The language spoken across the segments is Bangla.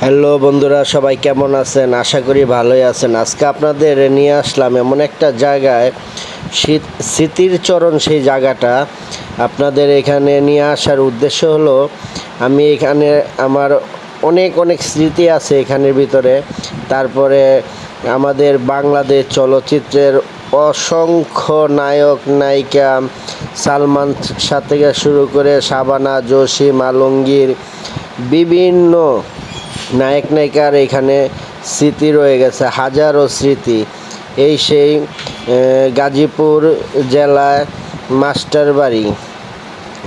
হ্যালো বন্ধুরা, সবাই কেমন আছেন? আশা করি ভালোই আছেন। আজকে আপনাদের নিয়ে আসলাম এমন একটা জায়গায়, স্মৃতির চরণ সেই জায়গাটা। আপনাদের এখানে নিয়ে আসার উদ্দেশ্য হলো, আমি এখানে আমার অনেক অনেক স্মৃতি আছে এখানের ভিতরে। তারপরে আমাদের বাংলাদেশ চলচ্চিত্রের অসংখ্য নায়ক নায়িকা, সালমান শাহ থেকে শুরু করে শাবানা, জসিম, আলমগীর, বিভিন্ন নায়ক নায়িকার এখানে স্মৃতি রয়ে গেছে, হাজারো স্মৃতি। এই সেই গাজীপুর জেলায়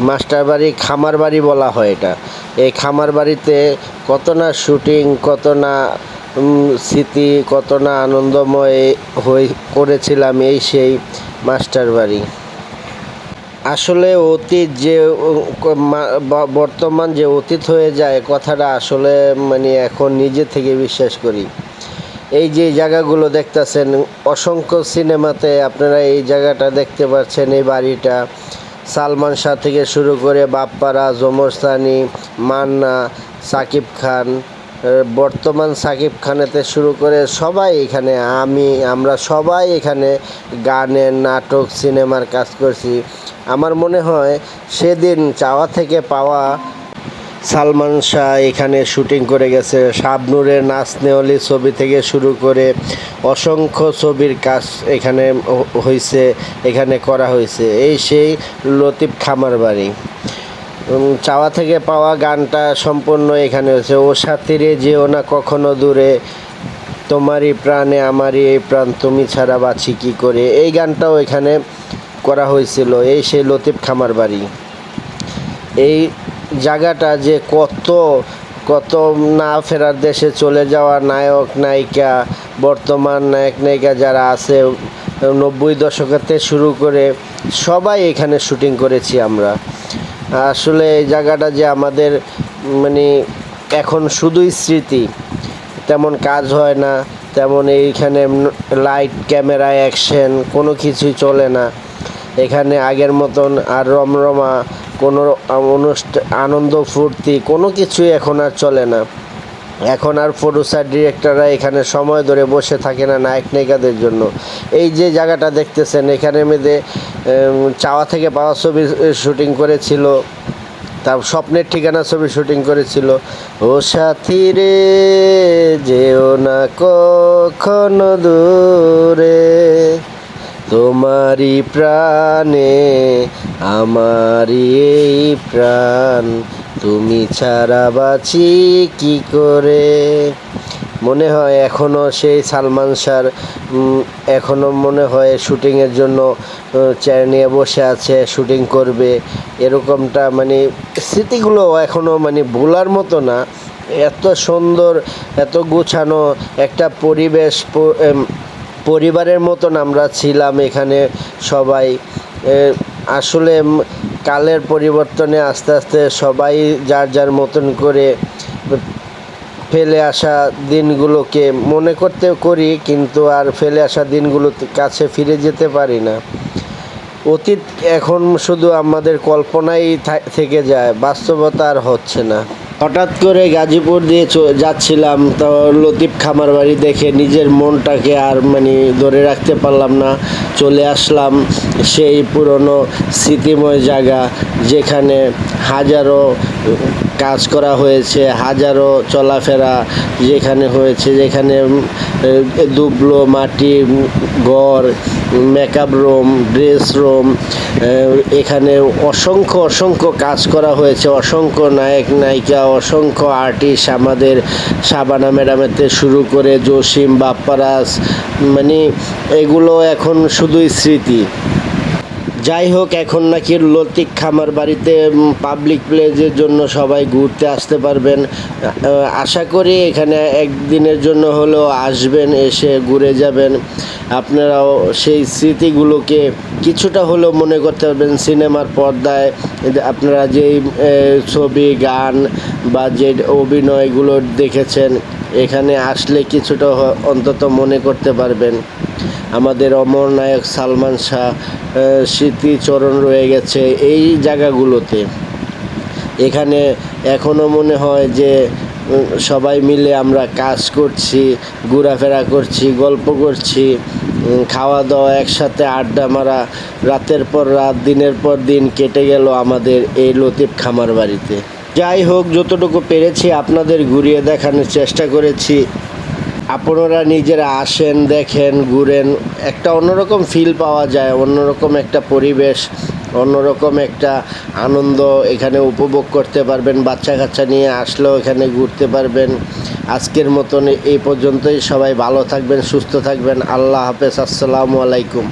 মাস্টারবাড়ি খামারবাড়ি বলা হয় এটা। এই খামারবাড়িতে কত না শুটিং, কত না স্মৃতি, কত না আনন্দময় করেছিলাম এই সেই মাস্টারবাড়ি। আসলে অতীত যে বর্তমান যে অতীত হয়ে যায়, কথাটা আসলে এখন নিজে থেকে বিশ্বাস করি। এই যে জায়গাগুলো দেখতেছেন, অসংখ্য সিনেমাতে আপনারা এই জায়গাটা দেখতে পাচ্ছেন। এই বাড়িটা সালমান শাহ থেকে শুরু করে বাপ্পারা, জমর সানি, মান্না, সাকিব খান, বর্তমান সাকিব খানেতে শুরু করে সবাই এখানে, আমরা সবাই এখানে গানের, নাটক, সিনেমার কাজ করছি। আমার মনে হয় সেদিন চাওয়া থেকে পাওয়া সালমান শাহ এখানে শুটিং করে গেছে। শাবনূরের নাচ নেওয়ালি ছবি থেকে শুরু করে অসংখ্য ছবির কাজ এখানে হয়েছে, এখানে করা হয়েছে। এই সেই লতিফ খামারবাড়ি। চাওয়া থেকে পাওয়া গানটা সম্পূর্ণ এখানে হয়েছে। ও সাথীরে যেও না কখনো দূরে, তোমারই প্রাণে আমারই এই প্রাণ, তুমি ছাড়া বাঁচি কী করে, এই গানটাও এখানে করা হয়েছিল। এই সেই লতিফ খামারবাড়ি। এই জায়গাটা যে কত কত না ফেরার দেশে চলে যাওয়া নায়ক নায়িকা, বর্তমান নায়ক নায়িকা যারা আছে, 90 দশকেতে শুরু করে সবাই এখানে শুটিং করেছি আমরা। আসলে এই জায়গাটা যে আমাদের এখন শুধুই স্মৃতি, তেমন কাজ হয় না, তেমন এইখানে লাইট, ক্যামেরা, অ্যাকশন কোনো কিছুই চলে না এখানে আগের মতন। আর রমরমা কোনো আনন্দ ফুর্তি কোনো কিছুই এখন আর চলে না। এখন আর প্রডিউসার ডিরেক্টররা এখানে সময় ধরে বসে থাকে না নায়ক নায়িকাদের জন্য। এই যে জায়গাটা দেখতেছেন, এখানে মেয়েদে চাওয়া থেকে পাওয়া ছবি শুটিং করেছিল, তার স্বপ্নের ঠিকানা ছবি শুটিং করেছিল। ও সাথী রে যেও না কখনো দূরে, তোমারই প্রাণে আমারই এই প্রাণ, তুমি ছাড়া বাঁচি কি করে। মনে হয় এখনও সেই সালমান শাহর এখনও মনে হয় শুটিংয়ের জন্য চেয়ার নিয়ে বসে আছে, শুটিং করবে। এরকমটা স্মৃতিগুলো এখনও ভোলার মতো না। এত সুন্দর, এত গুছানো একটা পরিবেশ, পরিবারের মতন আমরা ছিলাম এখানে সবাই। আসলে কালের পরিবর্তনে আস্তে আস্তে সবাই যার যার মতন করে ফেলে আসা দিনগুলোকে মনে করি, কিন্তু আর ফেলে আসা দিনগুলো কাছে ফিরে যেতে পারি না। অতীত এখন শুধু আমাদের কল্পনাই থেকে যায়, বাস্তবতা আর হচ্ছে না। হঠাৎ করে গাজীপুর দিয়ে যাচ্ছিলাম, তো লতিফ খামারবাড়ি দেখে নিজের মনটাকে আর ধরে রাখতে পারলাম না। চলে আসলাম সেই পুরনো স্মৃতিময় জায়গা, যেখানে হাজারো কাজ করা হয়েছে, হাজারো চলাফেরা যেখানে হয়েছে, যেখানে দুবলো মাটি ঘর, মেকআপ রুম, ড্রেস রুম, এখানে অসংখ্য অসংখ্য কাজ করা হয়েছে। অসংখ্য নায়ক নায়িকা, অসংখ্য আর্টিস্ট, আমাদের শাবানা ম্যাডামেতে শুরু করে জসিম, বাপ্পারাজ, এগুলো এখন শুধুই স্মৃতি। যাই হোক, এখন নাকি লতিফ খামারবাড়িতে পাবলিক প্লেসের জন্য সবাই ঘুরতে আসতে পারবেন। আশা করি এখানে একদিনের জন্য হলেও আসবেন, এসে ঘুরে যাবেন। আপনারাও সেই স্মৃতিগুলোকে কিছুটা হলেও মনে করতে পারবেন। সিনেমার পর্দায় আপনারা যেই ছবি, গান বা যে অভিনয়গুলো দেখেছেন, এখানে আসলে কিছুটা অন্তত মনে করতে পারবেন। আমাদের অমর নায়ক সালমান শাহ স্মৃতিচরণ রয়ে গেছে এই জায়গাগুলোতে। এখানে এখনও মনে হয় যে সবাই মিলে আমরা কাজ করছি, ঘোরাফেরা করছি, গল্প করছি, খাওয়া দাওয়া একসাথে, আড্ডা মারা, রাতের পর রাত, দিনের পর দিন কেটে গেল আমাদের এই লতিফ খামার বাড়িতে। যাই হোক, যতটুকু পেরেছি আপনাদের ঘুরিয়ে দেখানোর চেষ্টা করেছি। আপনারা নিজেরা আসেন, দেখেন, ঘুরেন, একটা অন্যরকম ফিল পাওয়া যায়, অন্যরকম একটা পরিবেশ, অন্যরকম একটা আনন্দ এখানে উপভোগ করতে পারবেন। বাচ্চা কাচ্চা নিয়ে আসলেও এখানে ঘুরতে পারবেন। আজকের মতন এই পর্যন্তই। সবাই ভালো থাকবেন, সুস্থ থাকবেন। আল্লাহ হাফেজ। আসসালামু আলাইকুম।